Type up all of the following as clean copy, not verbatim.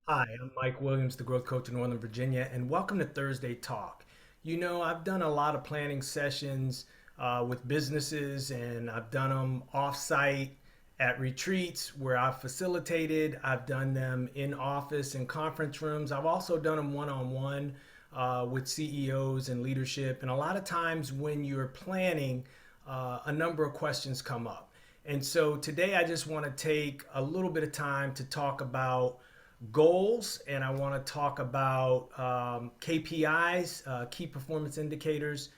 Hi, I'm Mike Williams, the Growth Coach in Northern Virginia, and welcome to Thursday Talk. I've done a lot of planning sessions with businesses, and I've done them off-site at retreats where I've facilitated. I've done them in office and conference rooms. I've also done them one-on-one with CEOs and leadership. And a lot of times when you're planning, a number of questions come up. And so today I just want to take a little bit of time to talk about goals, and I want to talk about KPIs, key performance indicators,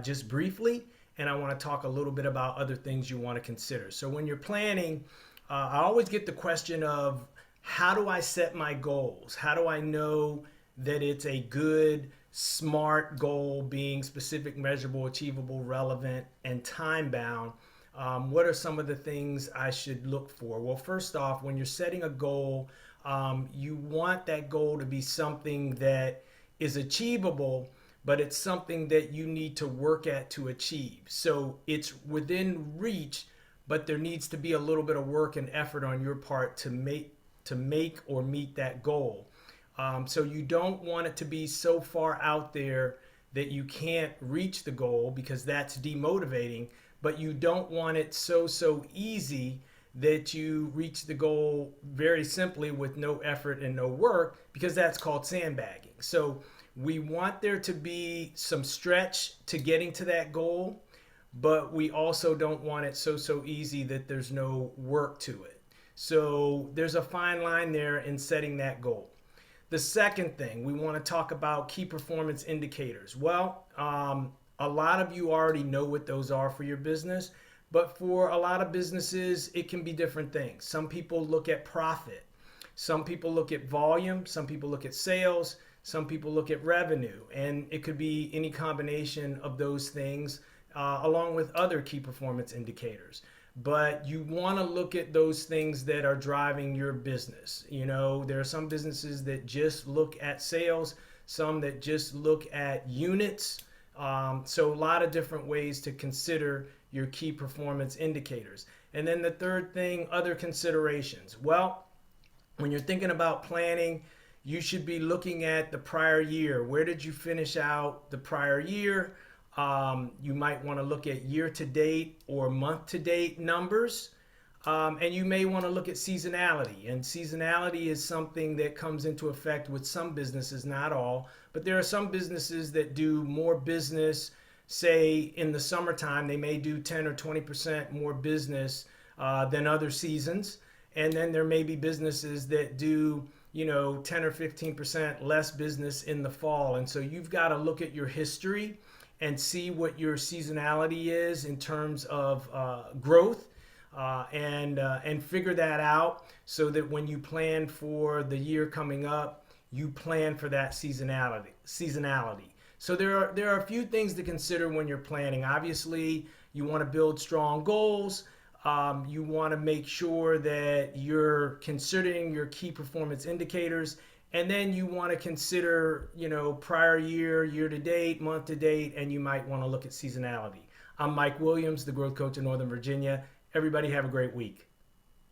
just briefly. And I want to talk a little bit about other things you want to consider. So when you're planning, I always get the question of how do I set my goals? How do I know that it's a good, smart goal, being specific, measurable, achievable, relevant, and time bound? What are some of the things I should look for? Well, first off, when you're setting a goal, you want that goal to be something that is achievable, but it's something that you need to work at to achieve. So it's within reach, but there needs to be a little bit of work and effort on your part to make or meet that goal. So you don't want it to be so far out there that you can't reach the goal, because that's demotivating, but you don't want it so easy that you reach the goal very simply with no effort and no work, because that's called sandbagging. So we want there to be some stretch to getting to that goal, but we also don't want it so easy that there's no work to it. So there's a fine line there in setting that goal. The second thing, we want to talk about key performance indicators. Well, a lot of you already know what those are for your business, but for a lot of businesses, it can be different things. Some people look at profit, some people look at volume, some people look at sales, some people look at revenue, and it could be any combination of those things, along with other key performance indicators. But you want to look at those things that are driving your business. There are some businesses that just look at sales, some that just look at units. So a lot of different ways to consider your key performance indicators. And then the third thing, other considerations. Well, when you're thinking about planning, you should be looking at the prior year. Where did you finish out the prior year? You might want to look at year to date or month to date numbers. And you may want to look at seasonality. And seasonality is something that comes into effect with some businesses, not all. But there are some businesses that do more business, say in the summertime, they may do 10 or 20% more business than other seasons. And then there may be businesses that do 10 or 15% less business in the fall. And so you've got to look at your history and see what your seasonality is in terms of growth, and figure that out, so that when you plan for the year coming up, you plan for that seasonality. So there are a few things to consider when you're planning. Obviously, you want to build strong goals. You want to make sure that you're considering your key performance indicators, and then you want to consider, prior year, year to date, month to date, and you might want to look at seasonality. I'm Mike Williams, the Growth Coach in Northern Virginia. Everybody have a great week.